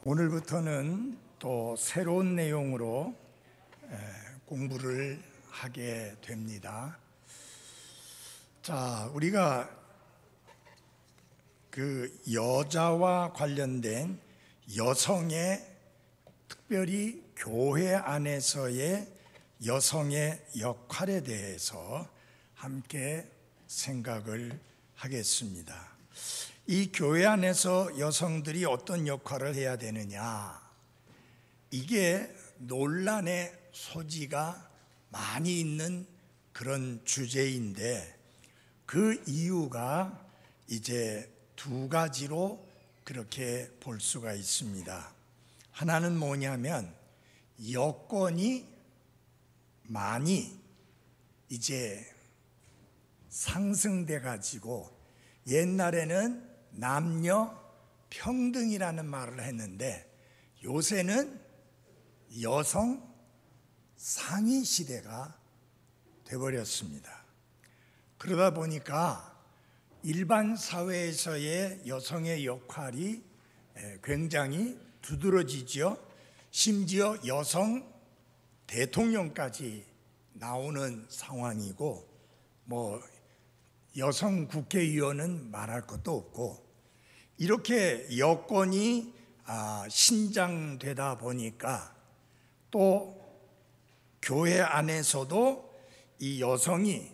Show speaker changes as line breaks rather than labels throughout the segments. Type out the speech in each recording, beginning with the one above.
오늘부터는 또 새로운 내용으로 공부를 하게 됩니다. 자, 우리가 그 여자와 관련된 여성의, 특별히 교회 안에서의 여성의 역할에 대해서 함께 생각을 하겠습니다. 이 교회 안에서 여성들이 어떤 역할을 해야 되느냐, 이게 논란의 소지가 많이 있는 그런 주제인데, 그 이유가 이제 두 가지로 그렇게 볼 수가 있습니다. 하나는 뭐냐면, 여건이 많이 이제 상승돼 가지고, 옛날에는 남녀 평등이라는 말을 했는데 요새는 여성 상위 시대가 되어버렸습니다. 그러다 보니까 일반 사회에서의 여성의 역할이 굉장히 두드러지죠. 심지어 여성 대통령까지 나오는 상황이고, 여성 국회의원은 말할 것도 없고, 이렇게 여건이 신장되다 보니까 또 교회 안에서도 이 여성이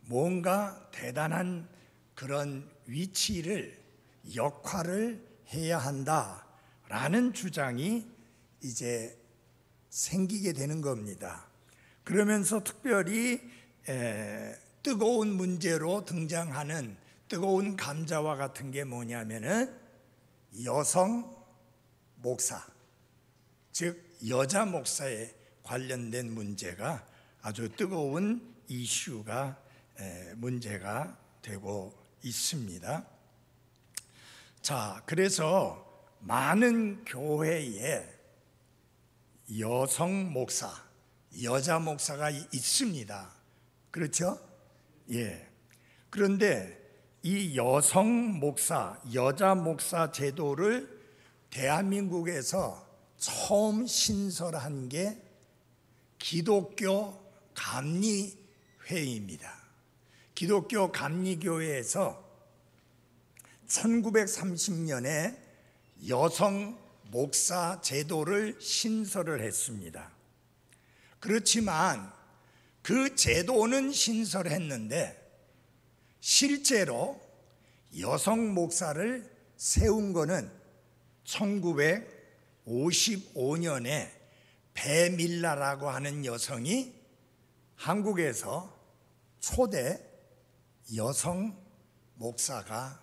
뭔가 대단한 그런 위치를, 역할을 해야 한다라는 주장이 이제 생기게 되는 겁니다. 그러면서 특별히 뜨거운 문제로 등장하는 뜨거운 감자와 같은 게 뭐냐면은 여성 목사, 즉 여자 목사에 관련된 문제가 아주 뜨거운 이슈가 문제가 되고 있습니다. 자, 그래서 많은 교회에 여성 목사, 여자 목사가 있습니다. 그렇죠? 예. 그런데 이 여성 목사, 여자 목사 제도를 대한민국에서 처음 신설한 게 기독교 감리회입니다. 기독교 감리교회에서 1930년에 여성 목사 제도를 신설을 했습니다. 그렇지만 그 제도는 신설했는데 실제로 여성 목사를 세운 거는 1955년에 배밀라라고 하는 여성이 한국에서 초대 여성 목사가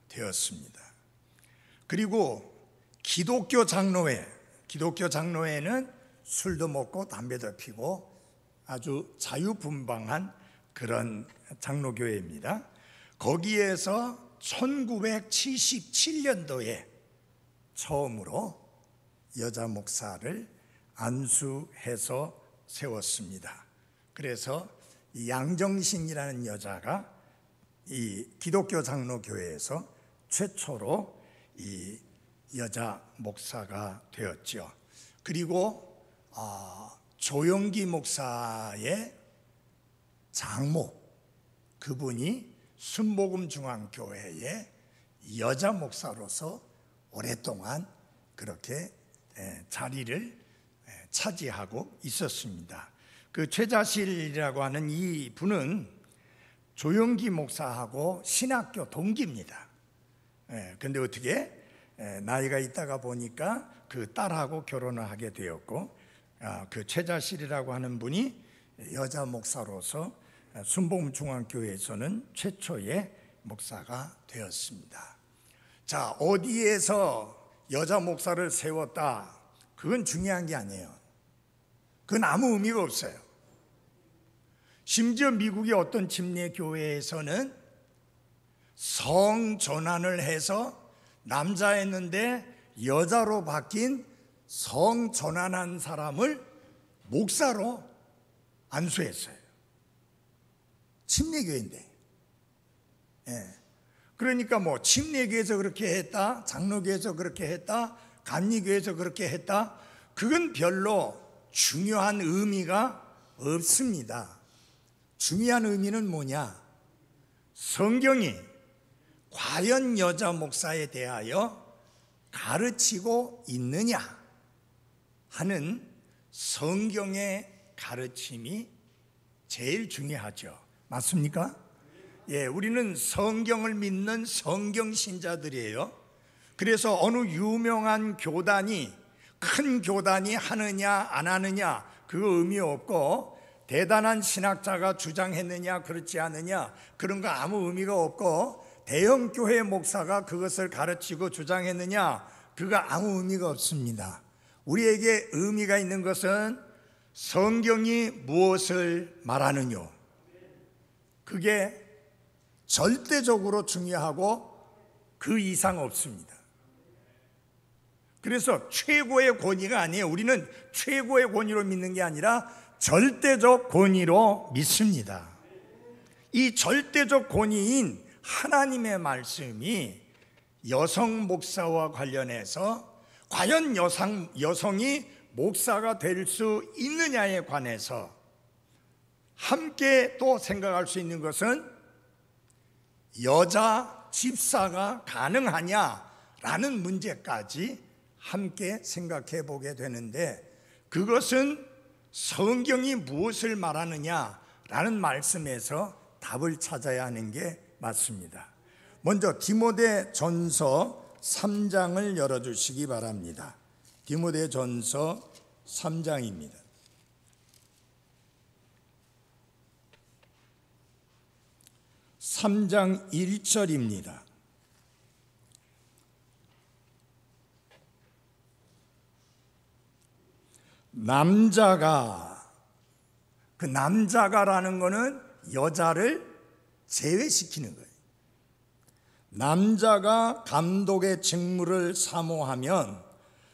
되었습니다. 그리고 기독교 장로회는 술도 먹고 담배도 피고 아주 자유분방한 그런 장로교회입니다. 거기에서 1977년도에 처음으로 여자 목사를 안수해서 세웠습니다. 그래서 양정신이라는 여자가 이 기독교 장로교회에서 최초로 이 여자 목사가 되었죠. 그리고 조영기 목사의 장모, 그분이 순복음중앙교회의 여자 목사로서 오랫동안 그렇게 자리를 차지하고 있었습니다. 그 최자실이라고 하는 이 분은 조영기 목사하고 신학교 동기입니다. 근데 어떻게 나이가 있다가 보니까 그 딸하고 결혼을 하게 되었고, 그 최자실이라고 하는 분이 여자 목사로서 순복음중앙교회에서는 최초의 목사가 되었습니다. 자, 어디에서 여자 목사를 세웠다, 그건 중요한 게 아니에요. 그건 아무 의미가 없어요. 심지어 미국의 어떤 침례교회에서는 성 전환을 해서 남자였는데 여자로 바뀐 성 전환한 사람을 목사로 안수했어요. 침례교회인데. 그러니까 침례교회에서 그렇게 했다, 장로교회에서 그렇게 했다, 감리교에서 그렇게 했다? 그건 별로 중요한 의미가 없습니다. 중요한 의미는 뭐냐? 성경이 과연 여자 목사에 대하여 가르치고 있느냐 하는 성경의 가르침이 제일 중요하죠. 맞습니까? 예, 우리는 성경을 믿는 성경 신자들이에요. 그래서 어느 유명한 교단이, 큰 교단이 하느냐 안 하느냐 그거 의미 없고, 대단한 신학자가 주장했느냐 그렇지 않느냐 그런 거 아무 의미가 없고, 대형 교회 목사가 그것을 가르치고 주장했느냐 그거 아무 의미가 없습니다. 우리에게 의미가 있는 것은 성경이 무엇을 말하느냐, 그게 절대적으로 중요하고 그 이상 없습니다. 그래서 최고의 권위가 아니에요. 우리는 최고의 권위로 믿는 게 아니라 절대적 권위로 믿습니다. 이 절대적 권위인 하나님의 말씀이 여성 목사와 관련해서 과연 여성이 목사가 될 수 있느냐에 관해서 함께 또 생각할 수 있는 것은 여자 집사가 가능하냐라는 문제까지 함께 생각해 보게 되는데, 그것은 성경이 무엇을 말하느냐라는 말씀에서 답을 찾아야 하는 게 맞습니다. 먼저 디모데전서 3장을 열어주시기 바랍니다. 디모데전서 3장입니다. 3장 1절입니다. 남자가라는 거는 여자를 제외시키는 거예요. 남자가 감독의 직무를 사모하면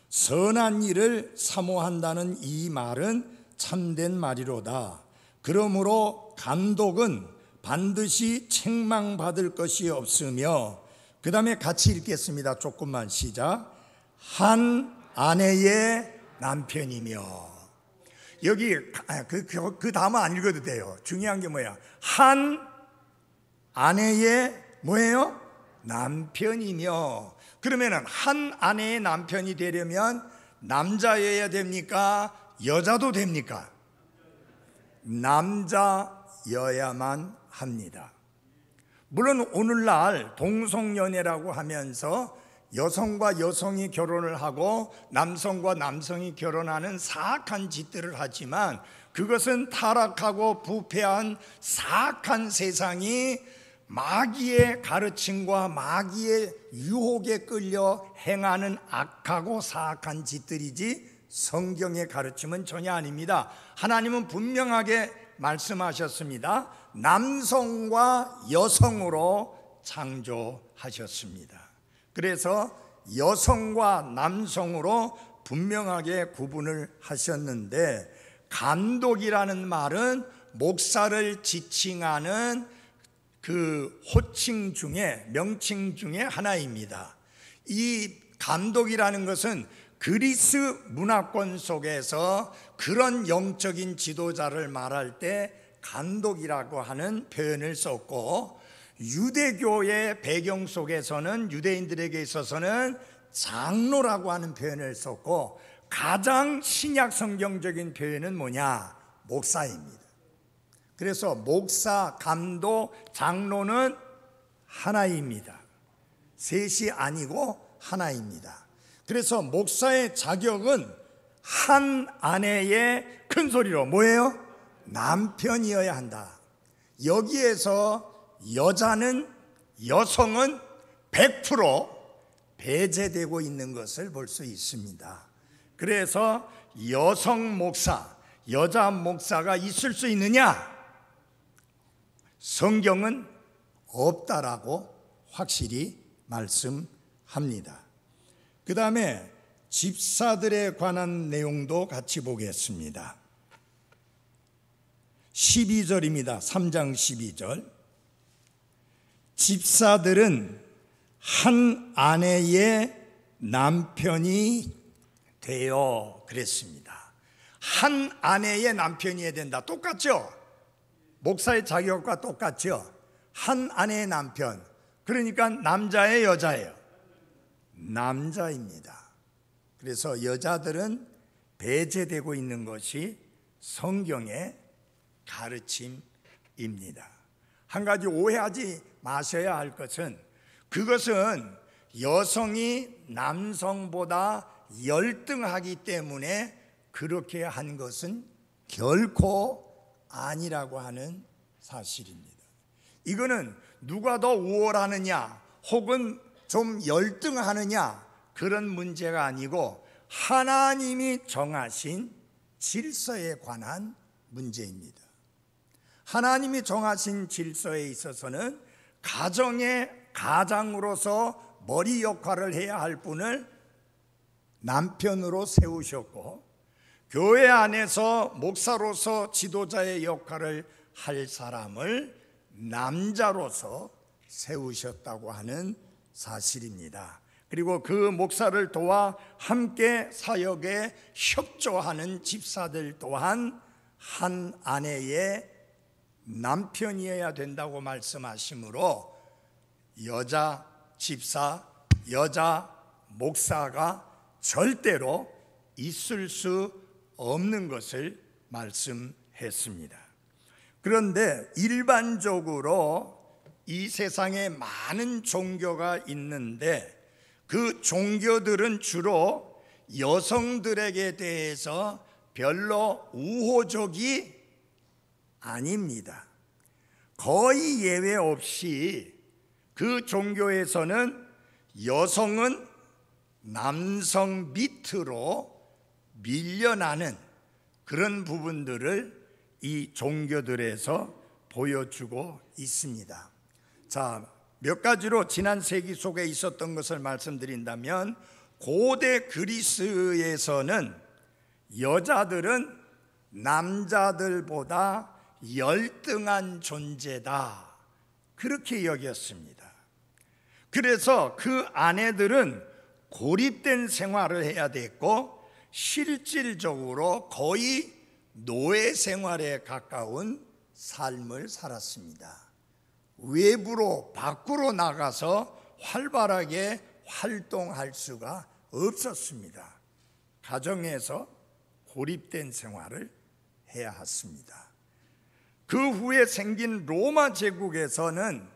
선한 일을 사모한다는 이 말은 참된 말이로다. 그러므로 감독은 반드시 책망받을 것이 없으며, 그 다음에 같이 읽겠습니다. 조금만 시작. 한 아내의 남편이며. 여기 그 다음은 안 읽어도 돼요. 중요한 게 뭐야? 한 아내의 뭐예요? 남편이며. 그러면은 한 아내의 남편이 되려면 남자여야 됩니까? 여자도 됩니까? 남자여야만 합니다. 물론 오늘날 동성연애라고 하면서 여성과 여성이 결혼을 하고 남성과 남성이 결혼하는 사악한 짓들을 하지만, 그것은 타락하고 부패한 사악한 세상이 마귀의 가르침과 마귀의 유혹에 끌려 행하는 악하고 사악한 짓들이지 성경의 가르침은 전혀 아닙니다. 하나님은 분명하게 말씀하셨습니다. 남성과 여성으로 창조하셨습니다. 그래서 여성과 남성으로 분명하게 구분을 하셨는데, 감독이라는 말은 목사를 지칭하는 그 호칭 중에, 명칭 중에 하나입니다. 이 감독이라는 것은 그리스 문화권 속에서 그런 영적인 지도자를 말할 때 감독이라고 하는 표현을 썼고, 유대교의 배경 속에서는 유대인들에게 있어서는 장로라고 하는 표현을 썼고, 가장 신약 성경적인 표현은 뭐냐? 목사입니다. 그래서 목사, 감독, 장로는 하나입니다. 셋이 아니고 하나입니다. 그래서 목사의 자격은 한 아내의, 큰 소리로 뭐예요? 남편이어야 한다. 여기에서 여성은 100% 배제되고 있는 것을 볼 수 있습니다. 그래서 여성 목사, 여자 목사가 있을 수 있느냐? 성경은 없다라고 확실히 말씀합니다. 그 다음에 집사들에 관한 내용도 같이 보겠습니다. 12절입니다. 3장 12절. 집사들은 한 아내의 남편이 되어 그랬습니다. 한 아내의 남편이어야 된다. 똑같죠? 목사의 자격과 똑같죠? 한 아내의 남편. 그러니까 남자예요, 여자예요? 남자입니다. 그래서 여자들은 배제되고 있는 것이 성경의 가르침입니다. 한 가지 오해하지 마셔야 할 것은, 그것은 여성이 남성보다 열등하기 때문에 그렇게 한 것은 결코 아니라고 하는 사실입니다. 이거는 누가 더 우월하느냐 혹은 좀 열등하느냐 그런 문제가 아니고 하나님이 정하신 질서에 관한 문제입니다. 하나님이 정하신 질서에 있어서는 가정의 가장으로서 머리 역할을 해야 할 분을 남편으로 세우셨고, 교회 안에서 목사로서 지도자의 역할을 할 사람을 남자로서 세우셨다고 하는 사실입니다. 그리고 그 목사를 도와 함께 사역에 협조하는 집사들 또한 한 아내의 남편이어야 된다고 말씀하시므로 여자 집사, 여자 목사가 절대로 있을 수 없는 것을 말씀했습니다. 그런데 일반적으로 이 세상에 많은 종교가 있는데 그 종교들은 주로 여성들에게 대해서 별로 우호적이 아닙니다. 거의 예외 없이 그 종교에서는 여성은 남성 밑으로 밀려나는 그런 부분들을 이 종교들에서 보여주고 있습니다. 자, 몇 가지로 지난 세기 속에 있었던 것을 말씀드린다면, 고대 그리스에서는 여자들은 남자들보다 열등한 존재다, 그렇게 여겼습니다. 그래서 그 아내들은 고립된 생활을 해야 됐고, 실질적으로 거의 노예 생활에 가까운 삶을 살았습니다. 외부로 밖으로 나가서 활발하게 활동할 수가 없었습니다. 가정에서 고립된 생활을 해야 했습니다. 그 후에 생긴 로마 제국에서는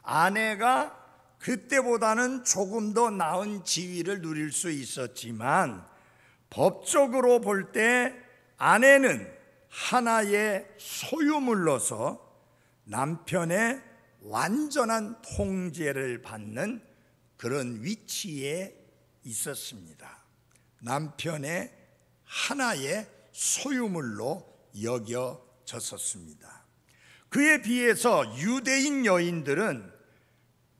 아내가 그때보다는 조금 더 나은 지위를 누릴 수 있었지만, 법적으로 볼 때 아내는 하나의 소유물로서 남편의 완전한 통제를 받는 그런 위치에 있었습니다. 남편의 하나의 소유물로 여겨졌었습니다. 그에 비해서 유대인 여인들은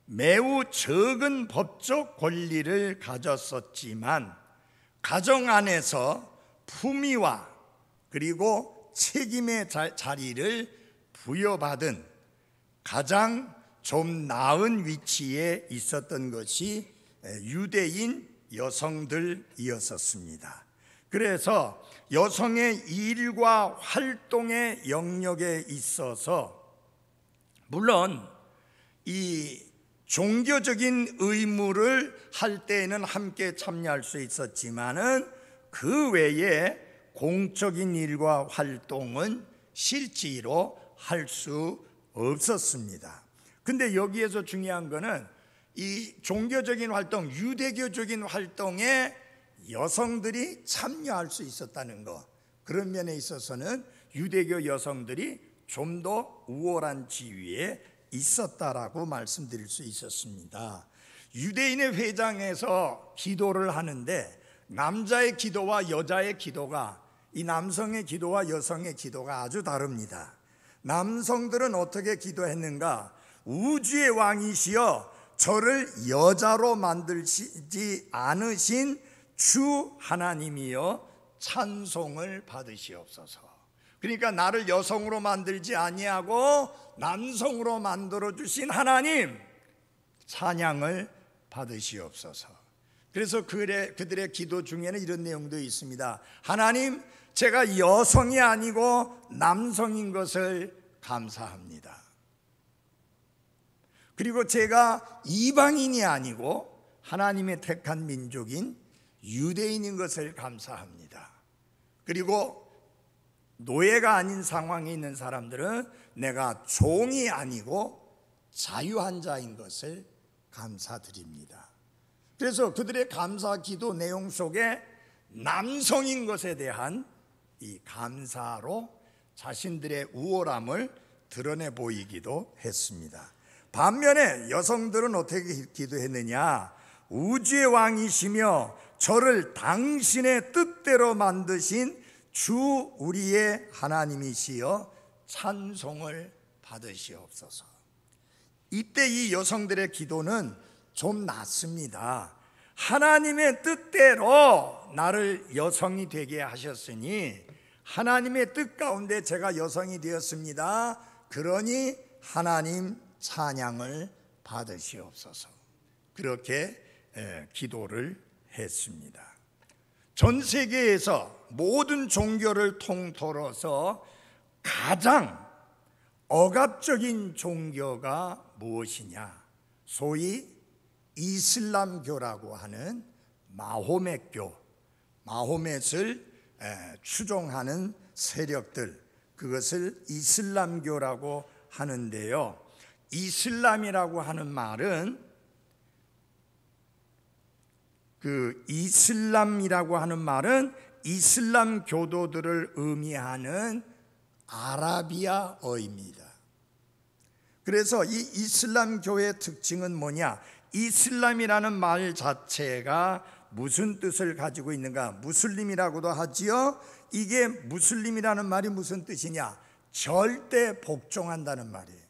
매우 적은 법적 권리를 가졌었지만, 가정 안에서 품위와 그리고 책임의 자리를 부여받은 가장 좀 나은 위치에 있었던 것이 유대인 여성들이었습니다. 그래서 여성의 일과 활동의 영역에 있어서 물론 이 종교적인 의무를 할 때에는 함께 참여할 수 있었지만은 그 외에 공적인 일과 활동은 실제로 할 수 없었습니다. 근데 여기에서 중요한 거는 이 종교적인 활동, 유대교적인 활동에 여성들이 참여할 수 있었다는 것, 그런 면에 있어서는 유대교 여성들이 좀 더 우월한 지위에 있었다라고 말씀드릴 수 있었습니다. 유대인의 회당에서 기도를 하는데 남자의 기도와 여자의 기도가, 이 남성의 기도와 여성의 기도가 아주 다릅니다. 남성들은 어떻게 기도했는가? 우주의 왕이시여 저를 여자로 만들지 않으신 주 하나님이여 찬송을 받으시옵소서. 그러니까 나를 여성으로 만들지 아니하고 남성으로 만들어 주신 하나님 찬양을 받으시옵소서. 그래서 그들의 기도 중에는 이런 내용도 있습니다. 하나님, 제가 여성이 아니고 남성인 것을 감사합니다. 그리고 제가 이방인이 아니고 하나님의 택한 민족인 유대인인 것을 감사합니다. 그리고 노예가 아닌 상황에 있는 사람들은 내가 종이 아니고 자유한 자인 것을 감사드립니다. 그래서 그들의 감사 기도 내용 속에 남성인 것에 대한 이 감사로 자신들의 우월함을 드러내 보이기도 했습니다. 반면에 여성들은 어떻게 기도했느냐? 우주의 왕이시며 저를 당신의 뜻대로 만드신 주 우리의 하나님이시여 찬송을 받으시옵소서. 이때 이 여성들의 기도는 좀 낫습니다. 하나님의 뜻대로 나를 여성이 되게 하셨으니 하나님의 뜻 가운데 제가 여성이 되었습니다. 그러니 하나님 찬양을 받으시옵소서. 그렇게 기도를 했습니다. 전 세계에서 모든 종교를 통틀어서 가장 억압적인 종교가 무엇이냐? 소위 이슬람교라고 하는 마호멧교, 마호멧을 추종하는 세력들, 그것을 이슬람교라고 하는데요. 이슬람이라고 하는 말은 이슬람이라고 하는 말은 이슬람 교도들을 의미하는 아라비아어입니다. 그래서 이 이슬람교의 특징은 뭐냐? 이슬람이라는 말 자체가 무슨 뜻을 가지고 있는가? 무슬림이라고도 하지요. 이게 무슬림이라는 말이 무슨 뜻이냐? 절대 복종한다는 말이에요.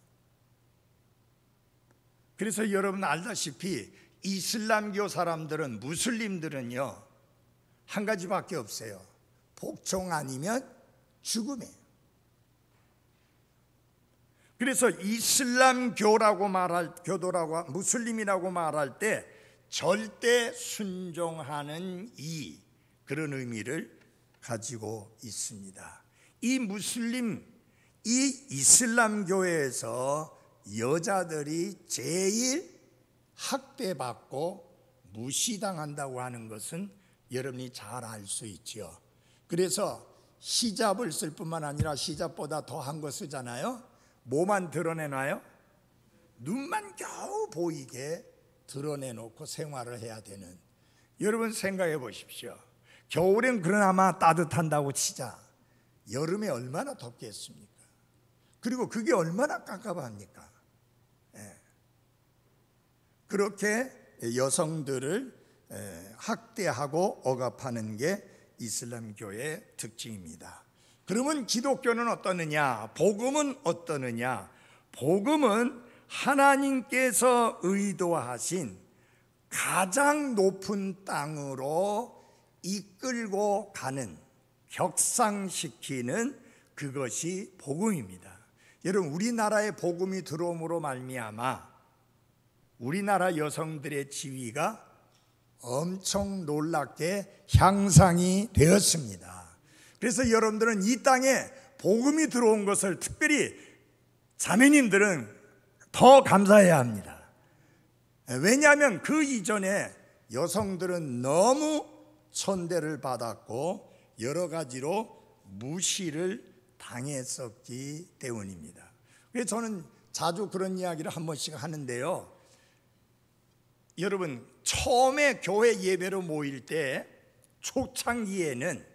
그래서 여러분 알다시피 이슬람교 사람들은, 무슬림들은요, 한 가지밖에 없어요. 복종 아니면 죽음이에요. 그래서 이슬람교라고 말할, 교도라고, 무슬림이라고 말할 때 절대 순종하는 그런 의미를 가지고 있습니다. 이 무슬림, 이 이슬람교회에서 여자들이 제일 학대받고 무시당한다고 하는 것은 여러분이 잘 알 수 있죠. 그래서 히잡을 쓸 뿐만 아니라 히잡보다 더한 거 쓰잖아요. 뭐만 드러내나요? 눈만 겨우 보이게 드러내놓고 생활을 해야 되는. 여러분 생각해 보십시오. 겨울엔 그나마 따뜻한다고 치자. 여름에 얼마나 덥겠습니까? 그리고 그게 얼마나 깝깝합니까? 그렇게 여성들을 학대하고 억압하는 게 이슬람교의 특징입니다. 그러면 기독교는 어떠느냐? 복음은 어떠느냐? 복음은 하나님께서 의도하신 가장 높은 땅으로 이끌고 가는, 격상시키는 그것이 복음입니다. 여러분, 우리나라에 복음이 들어옴으로 말미암아 우리나라 여성들의 지위가 엄청 놀랍게 향상이 되었습니다. 그래서 여러분들은 이 땅에 복음이 들어온 것을, 특별히 자매님들은 더 감사해야 합니다. 왜냐하면 그 이전에 여성들은 너무 천대를 받았고 여러 가지로 무시를 당했었기 때문입니다. 그래서 저는 자주 그런 이야기를 한 번씩 하는데요. 여러분, 처음에 교회 예배로 모일 때 초창기에는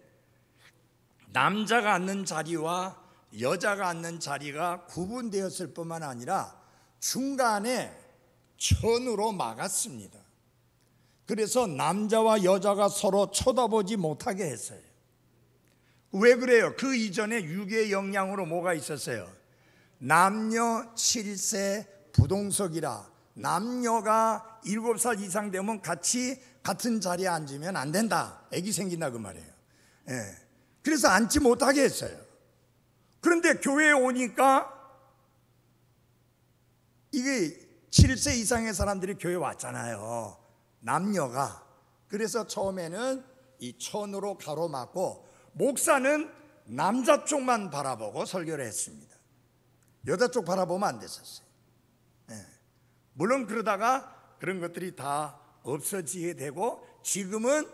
남자가 앉는 자리와 여자가 앉는 자리가 구분되었을 뿐만 아니라 중간에 천으로 막았습니다. 그래서 남자와 여자가 서로 쳐다보지 못하게 했어요. 왜 그래요? 그 이전에 유괴 영향으로 뭐가 있었어요? 남녀 7세 부동석이라, 남녀가 7살 이상 되면 같은 자리에 앉으면 안 된다. 애기 생긴다 그 말이에요. 그래서 앉지 못하게 했어요. 그런데 교회에 오니까 이게 7세 이상의 사람들이 교회에 왔잖아요. 남녀가. 그래서 처음에는 이 천으로 가로막고 목사는 남자 쪽만 바라보고 설교를 했습니다. 여자 쪽 바라보면 안 됐었어요. 물론 그러다가 그런 것들이 다 없어지게 되고 지금은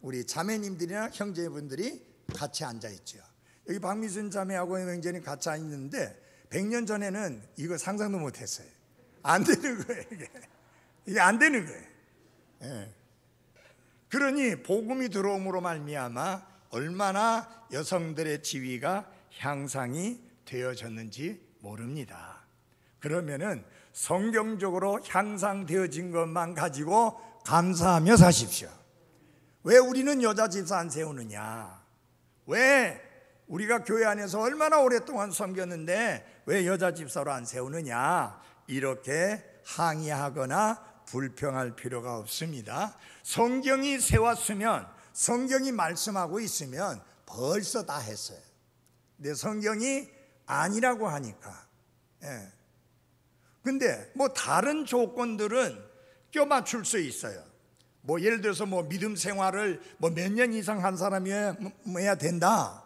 우리 자매님들이나 형제분들이 같이 앉아 있죠. 여기 박미순 자매하고 명전이 같이 앉아 있는데 100년 전에는 이거 상상도 못했어요. 안 되는 거예요. 이게 안 되는 거예요. 그러니 복음이 들어옴으로 말미암아 얼마나 여성들의 지위가 향상이 되어졌는지 모릅니다. 그러면은 성경적으로 향상되어진 것만 가지고 감사하며 사십시오. 왜 우리는 여자 집사 안 세우느냐? 왜 우리가 교회 안에서 얼마나 오랫동안 섬겼는데 왜 여자 집사로 안 세우느냐? 이렇게 항의하거나 불평할 필요가 없습니다. 성경이 세웠으면, 성경이 말씀하고 있으면 벌써 다 했어요. 근데 성경이 아니라고 하니까. 근데 뭐 다른 조건들은 껴맞출 수 있어요. 뭐 예를 들어서 뭐 믿음 생활을 뭐 몇 년 이상 한 사람이어야 된다.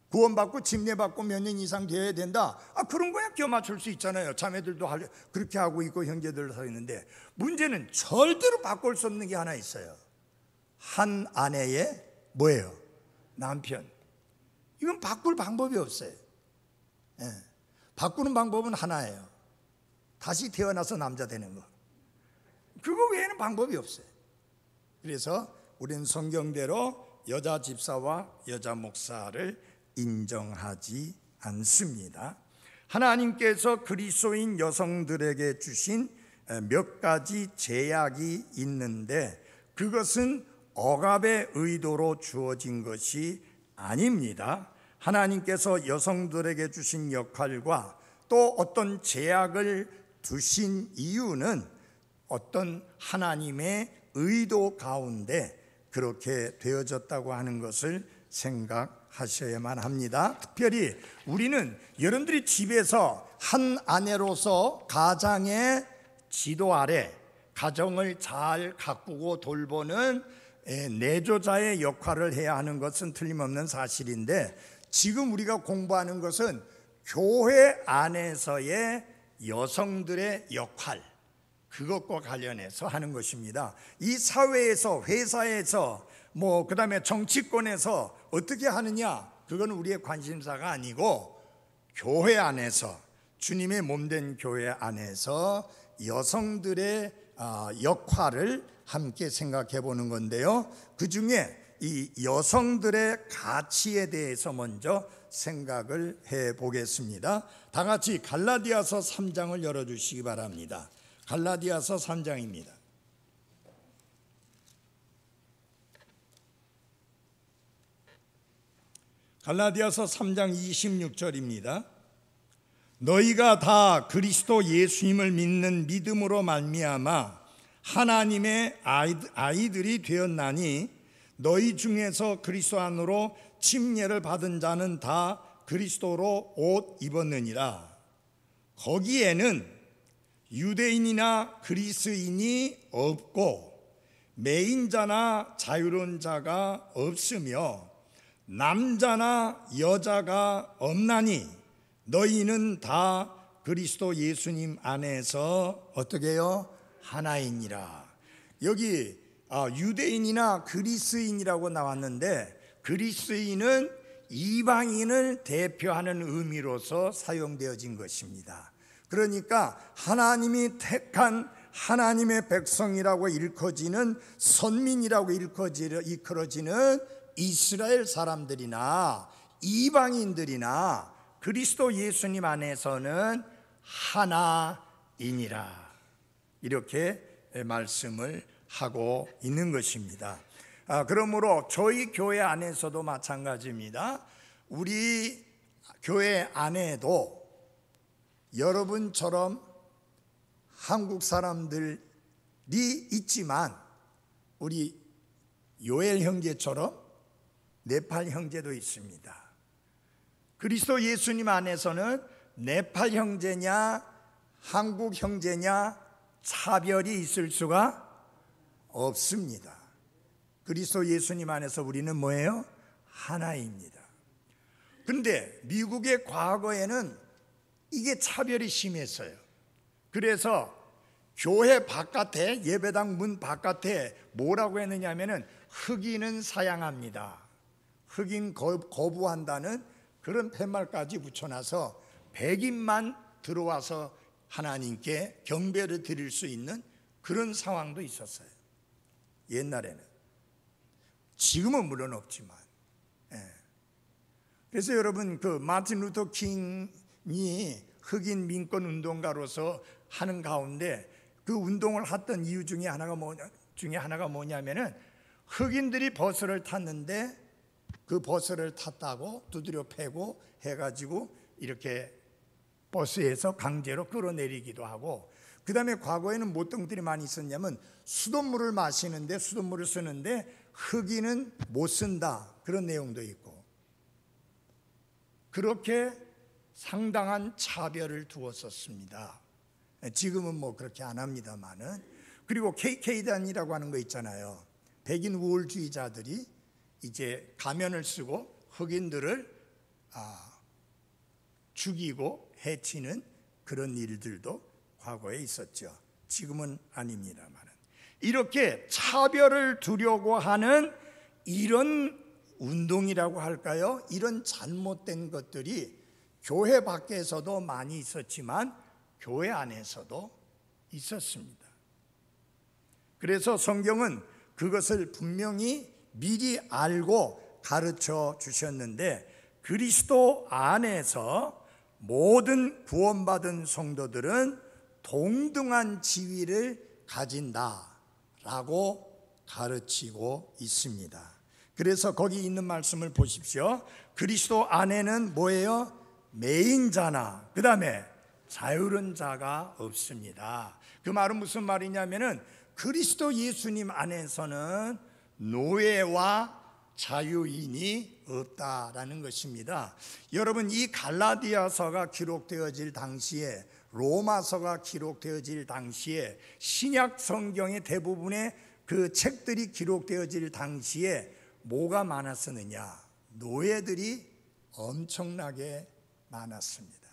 구원받고 침례받고 몇 년 이상 되어야 된다. 그런 거야 껴맞출 수 있잖아요. 자매들도 그렇게 하고 있고 형제들도 하고 있는데, 문제는 절대로 바꿀 수 없는 게 하나 있어요. 한 아내의 뭐예요? 남편. 이건 바꿀 방법이 없어요. 바꾸는 방법은 하나예요. 다시 태어나서 남자 되는 거. 그거 외에는 방법이 없어요. 그래서 우리는 성경대로 여자 집사와 여자 목사를 인정하지 않습니다. 하나님께서 그리스도인 여성들에게 주신 몇 가지 제약이 있는데 그것은 억압의 의도로 주어진 것이 아닙니다. 하나님께서 여성들에게 주신 역할과 또 어떤 제약을 두신 이유는 어떤 하나님의 의도 가운데 그렇게 되어졌다고 하는 것을 생각하셔야만 합니다. 특별히 우리는 여러분들이 집에서 한 아내로서 가장의 지도 아래 가정을 잘 가꾸고 돌보는 내조자의 역할을 해야 하는 것은 틀림없는 사실인데, 지금 우리가 공부하는 것은 교회 안에서의 여성들의 역할, 그것과 관련해서 하는 것입니다. 이 사회에서, 회사에서, 그다음에 정치권에서 어떻게 하느냐, 그건 우리의 관심사가 아니고 교회 안에서, 주님의 몸된 교회 안에서 여성들의 역할을 함께 생각해 보는 건데요. 그 중에 이 여성들의 가치에 대해서 먼저 생각을 해 보겠습니다. 다 같이 갈라디아서 3장을 열어주시기 바랍니다. 갈라디아서 3장입니다. 갈라디아서 3장 26절입니다. 너희가 다 그리스도 예수님을 믿는 믿음으로 말미암아 하나님의 아이들이 되었나니 너희 중에서 그리스도 안으로 침례를 받은 자는 다 그리스도로 옷 입었느니라. 거기에는 유대인이나 그리스인이 없고 매인자나 자유로운 자가 없으며 남자나 여자가 없나니 너희는 다 그리스도 예수님 안에서 어떻게 해요? 하나이니라. 여기 유대인이나 그리스인이라고 나왔는데, 그리스인은 이방인을 대표하는 의미로서 사용되어진 것입니다. 그러니까 하나님이 택한 하나님의 백성이라고 일컬어지는, 선민이라고 일컬어지는 이스라엘 사람들이나 이방인들이나 그리스도 예수님 안에서는 하나이니라, 이렇게 말씀을 하고 있는 것입니다. 그러므로 저희 교회 안에서도 마찬가지입니다. 우리 교회 안에도 여러분처럼 한국 사람들이 있지만 우리 요엘 형제처럼 네팔 형제도 있습니다. 그리스도 예수님 안에서는 네팔 형제냐 한국 형제냐 차별이 있을 수가 없습니다. 그리스도 예수님 안에서 우리는 뭐예요? 하나입니다. 그런데 미국의 과거에는 이게 차별이 심했어요. 그래서 교회 바깥에, 예배당 문 바깥에 뭐라고 했느냐 하면은 흑인은 사양합니다, 흑인 거부한다는 그런 팻말까지 붙여놔서 백인만 들어와서 하나님께 경배를 드릴 수 있는 그런 상황도 있었어요, 옛날에는. 지금은 물론 없지만. 그래서 여러분, 그 마틴 루터 킹이 흑인 민권 운동가로서 하는 가운데 그 운동을 했던 이유 중에 하나가 뭐냐면은 흑인들이 버스를 탔는데 그 버스를 탔다고 두드려 패고 해가지고 이렇게 버스에서 강제로 끌어내리기도 하고, 그 다음에 과거에는 뭐 어떤 것들이 많이 있었냐면 수돗물을 마시는데 수돗물을 쓰는데 흑인은 못 쓴다, 그런 내용도 있고, 그렇게 상당한 차별을 두었었습니다. 지금은 뭐 그렇게 안 합니다만은. 그리고 KK단이라고 하는 거 있잖아요. 백인 우월주의자들이 이제 가면을 쓰고 흑인들을 죽이고 해치는 그런 일들도 과거에 있었죠. 지금은 아닙니다만은. 이렇게 차별을 두려고 하는 이런 운동이라고 할까요? 이런 잘못된 것들이 교회 밖에서도 많이 있었지만 교회 안에서도 있었습니다. 그래서 성경은 그것을 분명히 미리 알고 가르쳐 주셨는데, 그리스도 안에서 모든 구원받은 성도들은 동등한 지위를 가진다라고 가르치고 있습니다. 그래서 거기 있는 말씀을 보십시오. 그리스도 안에는 뭐예요? 매인자나 그 다음에 자유로운 자가 없습니다. 그 말은 무슨 말이냐면은 그리스도 예수님 안에서는 노예와 자유인이 없다라는 것입니다. 여러분, 이 갈라디아서가 기록되어질 당시에, 로마서가 기록되어질 당시에, 신약 성경의 대부분의 그 책들이 기록되어질 당시에 뭐가 많았었느냐? 노예들이 엄청나게 많았습니다.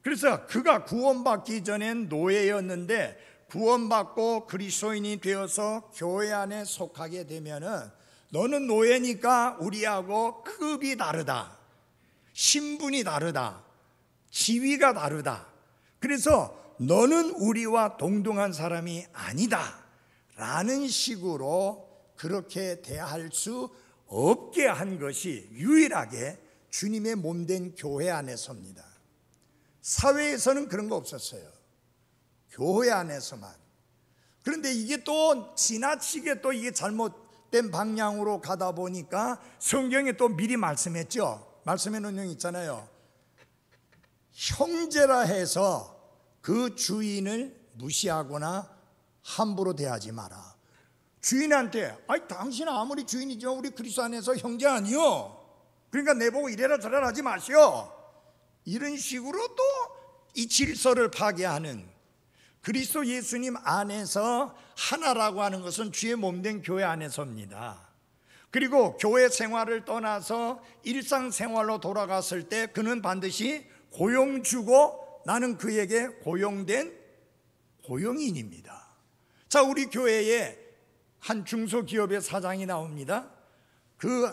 그래서 그가 구원받기 전엔 노예였는데 구원받고 그리스도인이 되어서 교회 안에 속하게 되면은 너는 노예니까 우리하고 급이 다르다, 신분이 다르다, 지위가 다르다, 그래서 너는 우리와 동등한 사람이 아니다 라는 식으로 그렇게 대할 수 없게 한 것이 유일하게 주님의 몸된 교회 안에서입니다. 사회에서는 그런 거 없었어요. 교회 안에서만. 그런데 이게 또 지나치게 또 이게 잘못된 방향으로 가다 보니까 성경에 또 미리 말씀했죠. 말씀해 놓은 내용 있잖아요. 형제라 해서 그 주인을 무시하거나 함부로 대하지 마라. 주인한테 당신 아무리 주인이지만 우리 그리스도 안에서 형제 아니요, 그러니까 내보고 이래라 저래라 하지 마시오, 이런 식으로 또 이 질서를 파괴하는, 그리스도 예수님 안에서 하나라고 하는 것은 주의 몸된 교회 안에서입니다. 그리고 교회 생활을 떠나서 일상생활로 돌아갔을 때 그는 반드시 고용 주고 나는 그에게 고용된 고용인입니다. 자, 우리 교회에 한 중소기업의 사장이 나옵니다. 그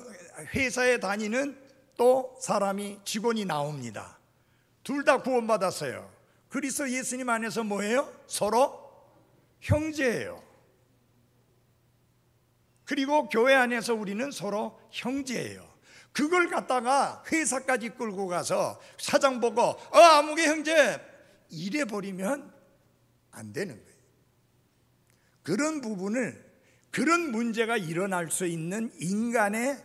회사에 다니는 또 사람이, 직원이 나옵니다. 둘 다 구원받았어요. 그리스도 예수님 안에서 뭐예요? 서로 형제예요. 그리고 교회 안에서 우리는 서로 형제예요. 그걸 갖다가 회사까지 끌고 가서 사장 보고 아무개 형제 이래 버리면 안 되는 거예요. 그런 부분을, 그런 문제가 일어날 수 있는 인간의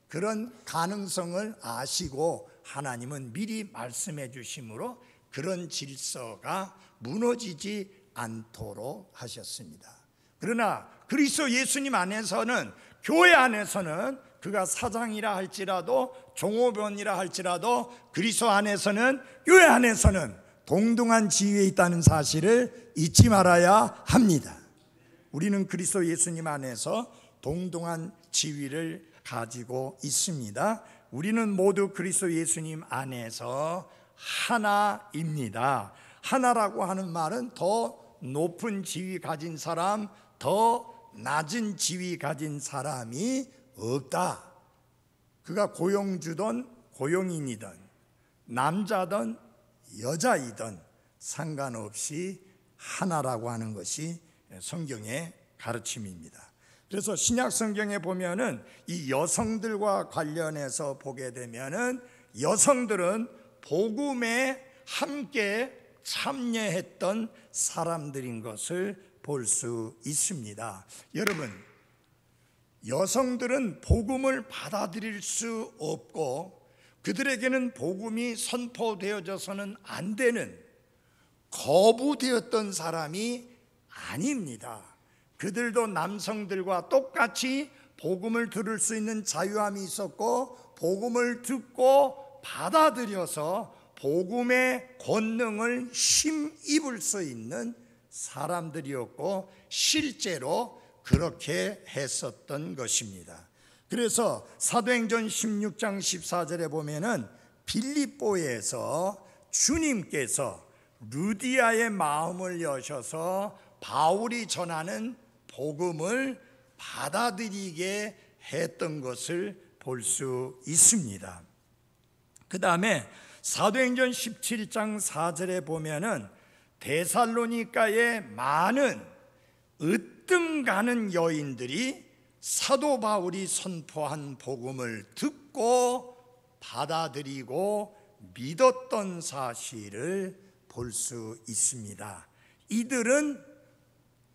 그런 가능성을 아시고 하나님은 미리 말씀해 주심으로 그런 질서가 무너지지 않도록 하셨습니다. 그러나 그리스도 예수님 안에서는, 교회 안에서는 그가 사장이라 할지라도 종업원이라 할지라도 그리스도 안에서는, 교회 안에서는 동등한 지위에 있다는 사실을 잊지 말아야 합니다. 우리는 그리스도 예수님 안에서 동등한 지위를 가지고 있습니다. 우리는 모두 그리스도 예수님 안에서 하나입니다. 하나라고 하는 말은 더 높은 지위 가진 사람, 더 낮은 지위 가진 사람이 없다. 그가 고용주든 고용인이든 남자든 여자이든 상관없이 하나라고 하는 것이 성경의 가르침입니다. 그래서 신약 성경에 보면은 이 여성들과 관련해서 보게 되면은 여성들은 복음에 함께 참여했던 사람들인 것을 볼 수 있습니다. 여러분, 여성들은 복음을 받아들일 수 없고 그들에게는 복음이 선포되어져서는 안 되는 거부되었던 사람이 아닙니다. 그들도 남성들과 똑같이 복음을 들을 수 있는 자유함이 있었고 복음을 듣고 받아들여서 복음의 권능을 힘입을 수 있는 사람들이었고 실제로 그렇게 했었던 것입니다. 그래서 사도행전 16장 14절에 보면은 빌립보에서 주님께서 루디아의 마음을 여셔서 바울이 전하는 복음을 받아들이게 했던 것을 볼 수 있습니다. 그 다음에 사도행전 17장 4절에 보면은 데살로니가의 많은 으뜸 가는 여인들이 사도 바울이 선포한 복음을 듣고 받아들이고 믿었던 사실을 볼 수 있습니다. 이들은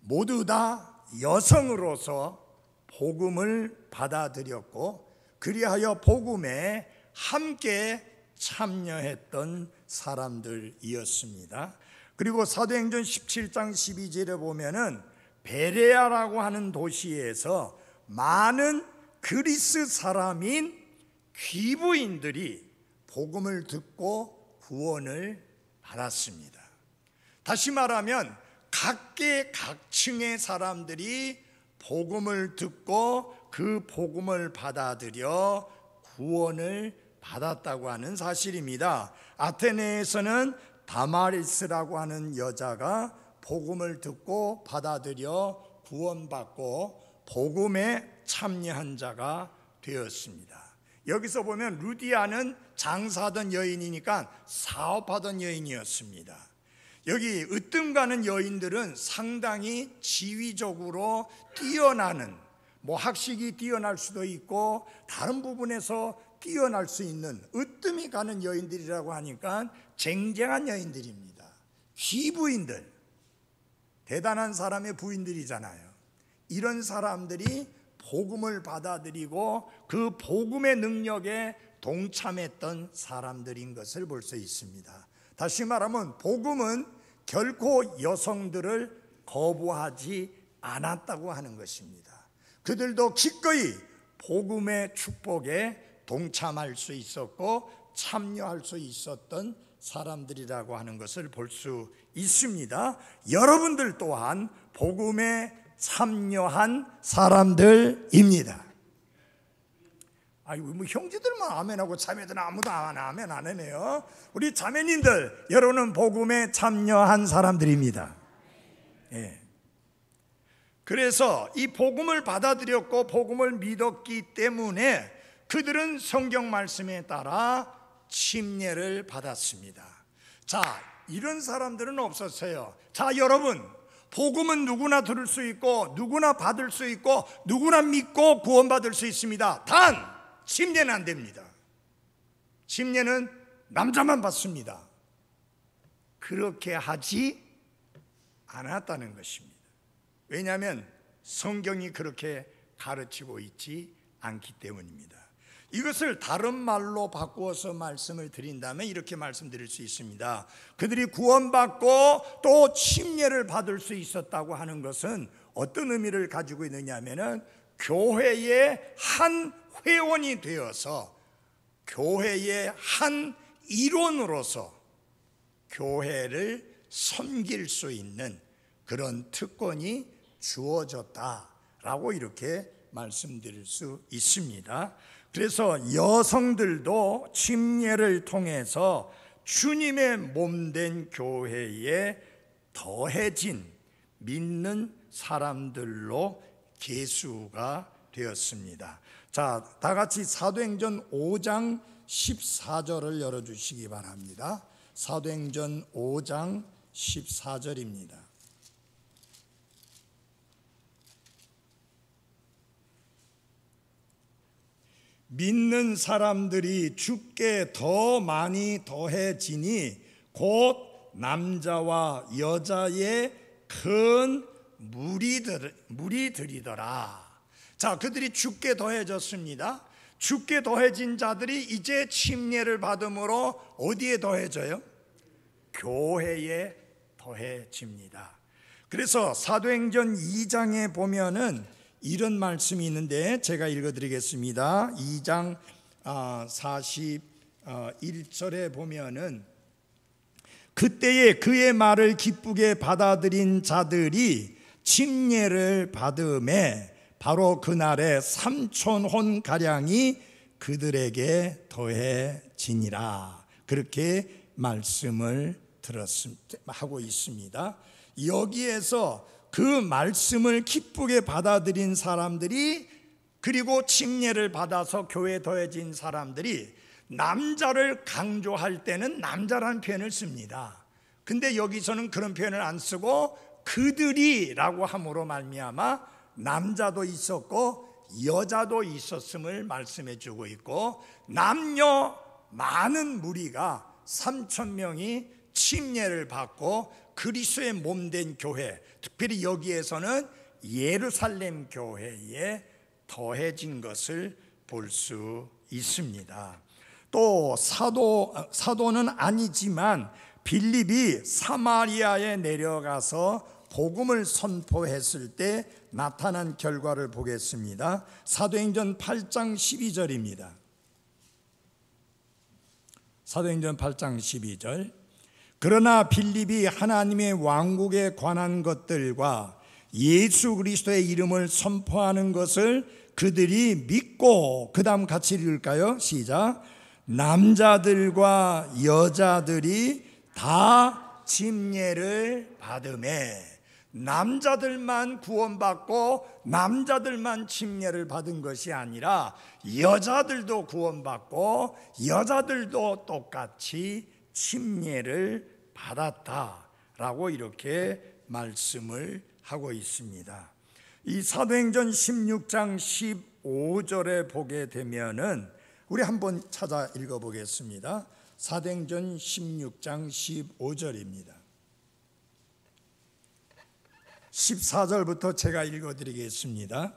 모두 다 여성으로서 복음을 받아들였고 그리하여 복음에 함께 참여했던 사람들이었습니다. 그리고 사도행전 17장 12절에 보면은 베레아라고 하는 도시에서 많은 그리스 사람인 귀부인들이 복음을 듣고 구원을 받았습니다. 다시 말하면 각계각층의 사람들이 복음을 듣고 그 복음을 받아들여 구원을 받았다고 하는 사실입니다. 아테네에서는 다마리스라고 하는 여자가 복음을 듣고 받아들여 구원받고 복음에 참여한 자가 되었습니다. 여기서 보면 루디아는 장사하던 여인이니까 사업하던 여인이었습니다. 여기 으뜸 가는 여인들은 상당히 지위적으로 뛰어나는, 학식이 뛰어날 수도 있고 다른 부분에서 뛰어날 수 있는 으뜸이 가는 여인들이라고 하니까 쟁쟁한 여인들입니다. 귀부인들, 대단한 사람의 부인들이잖아요. 이런 사람들이 복음을 받아들이고 그 복음의 능력에 동참했던 사람들인 것을 볼 수 있습니다. 다시 말하면 복음은 결코 여성들을 거부하지 않았다고 하는 것입니다. 그들도 기꺼이 복음의 축복에 동참할 수 있었고 참여할 수 있었던 사람들이라고 하는 것을 볼 수 있습니다. 여러분들 또한 복음에 참여한 사람들입니다. 형제들만 아멘하고 자매들은 아무도 아멘 안 하네요. 우리 자매님들, 여러분은 복음에 참여한 사람들입니다. 예. 그래서 이 복음을 받아들였고 복음을 믿었기 때문에 그들은 성경 말씀에 따라 침례를 받았습니다. 자, 이런 사람들은 없었어요. 자, 여러분, 복음은 누구나 들을 수 있고 누구나 받을 수 있고 누구나 믿고 구원받을 수 있습니다. 단 침례는 안 됩니다. 침례는 남자만 받습니다. 그렇게 하지 않았다는 것입니다. 왜냐하면 성경이 그렇게 가르치고 있지 않기 때문입니다. 이것을 다른 말로 바꾸어서 말씀을 드린다면 이렇게 말씀드릴 수 있습니다. 그들이 구원받고 또 침례를 받을 수 있었다고 하는 것은 어떤 의미를 가지고 있느냐 하면은 교회의 한 회원이 되어서 교회의 한 일원으로서 교회를 섬길 수 있는 그런 특권이 주어졌다라고 이렇게 말씀드릴 수 있습니다. 그래서 여성들도 침례를 통해서 주님의 몸된 교회에 더해진 믿는 사람들로 계수가 되었습니다. 자, 다 같이 사도행전 5장 14절을 열어주시기 바랍니다. 사도행전 5장 14절입니다. 믿는 사람들이 주께 더 많이 더해지니 곧 남자와 여자의 큰 무리들이더라. 자, 그들이 주께 더해졌습니다. 주께 더해진 자들이 이제 침례를 받음으로 어디에 더해져요? 교회에 더해집니다. 그래서 사도행전 2장에 보면은 이런 말씀이 있는데 제가 읽어드리겠습니다. 2장 41절에 보면은 그때에 그의 말을 기쁘게 받아들인 자들이 침례를 받음에 바로 그날에 3,000혼 가량이 그들에게 더해지니라. 그렇게 말씀을 하고 있습니다. 여기에서 그 말씀을 기쁘게 받아들인 사람들이, 그리고 침례를 받아서 교회에 더해진 사람들이 남자를 강조할 때는 남자라는 표현을 씁니다. 근데 여기서는 그런 표현을 안 쓰고 그들이라고 함으로 말미암아 남자도 있었고 여자도 있었음을 말씀해 주고 있고, 남녀 많은 무리가 3,000명이 침례를 받고 그리스도의 몸된 교회, 특별히 여기에서는 예루살렘 교회에 더해진 것을 볼 수 있습니다. 또 사도는 아니지만 빌립이 사마리아에 내려가서 복음을 선포했을 때 나타난 결과를 보겠습니다. 사도행전 8장 12절입니다. 사도행전 8장 12절. 그러나 빌립이 하나님의 왕국에 관한 것들과 예수 그리스도의 이름을 선포하는 것을 그들이 믿고, 그 다음 같이 읽을까요? 시작. 남자들과 여자들이 다 침례를 받음에, 남자들만 구원받고 남자들만 침례를 받은 것이 아니라 여자들도 구원받고 여자들도 똑같이 침례를 받았다라고 이렇게 말씀을 하고 있습니다. 이 사도행전 16장 15절에 보게 되면은 우리 한번 찾아 읽어보겠습니다. 사도행전 16장 15절입니다. 14절부터 제가 읽어드리겠습니다.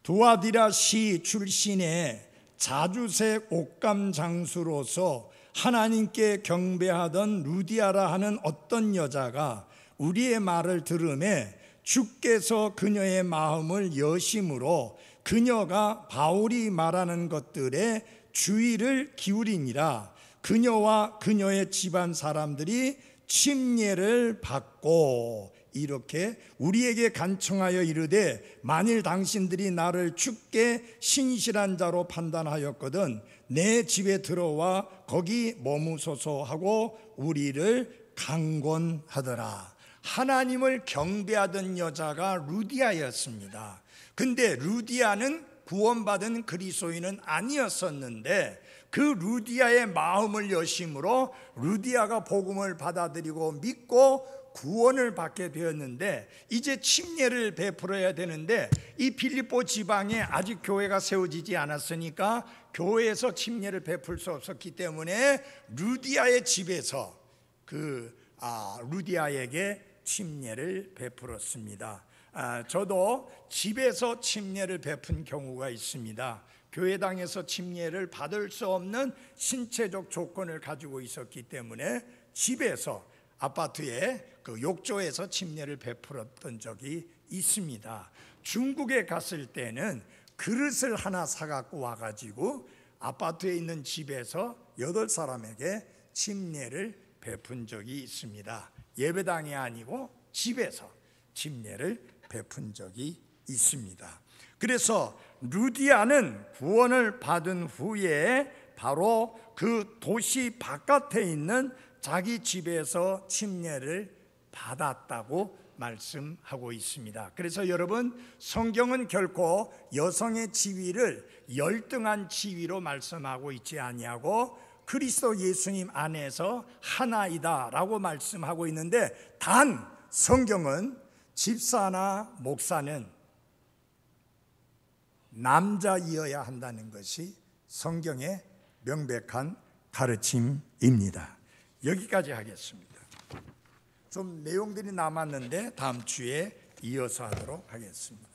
두아디라시 출신의 자주색 옷감 장수로서 하나님께 경배하던 루디아라 하는 어떤 여자가 우리의 말을 들으매 주께서 그녀의 마음을 여심으로 그녀가 바울이 말하는 것들에 주의를 기울이니라. 그녀와 그녀의 집안 사람들이 침례를 받고 이렇게 우리에게 간청하여 이르되 만일 당신들이 나를 주께 신실한 자로 판단하였거든 내 집에 들어와 거기 머무소서 하고 우리를 강권하더라. 하나님을 경배하던 여자가 루디아였습니다. 근데 루디아는 구원받은 그리스도인은 아니었었는데 그 루디아의 마음을 여심으로 루디아가 복음을 받아들이고 믿고 구원을 받게 되었는데, 이제 침례를 베풀어야 되는데 이 빌립보 지방에 아직 교회가 세워지지 않았으니까 교회에서 침례를 베풀 수 없었기 때문에 루디아의 집에서 루디아에게 침례를 베풀었습니다. 저도 집에서 침례를 베푼 경우가 있습니다. 교회당에서 침례를 받을 수 없는 신체적 조건을 가지고 있었기 때문에 집에서 아파트에 그 욕조에서 침례를 베풀었던 적이 있습니다. 중국에 갔을 때는 그릇을 하나 사갖고 와가지고 아파트에 있는 집에서 8사람에게 침례를 베푼 적이 있습니다. 예배당이 아니고 집에서 침례를 베푼 적이 있습니다. 그래서 루디아는 구원을 받은 후에 바로 그 도시 바깥에 있는 자기 집에서 침례를 받았다고 말씀하고 있습니다. 그래서 여러분, 성경은 결코 여성의 지위를 열등한 지위로 말씀하고 있지 아니하고 그리스도 예수님 안에서 하나이다라고 말씀하고 있는데, 단 성경은 집사나 목사는 남자이어야 한다는 것이 성경의 명백한 가르침입니다. 여기까지 하겠습니다. 좀 내용들이 남았는데 다음 주에 이어서 하도록 하겠습니다.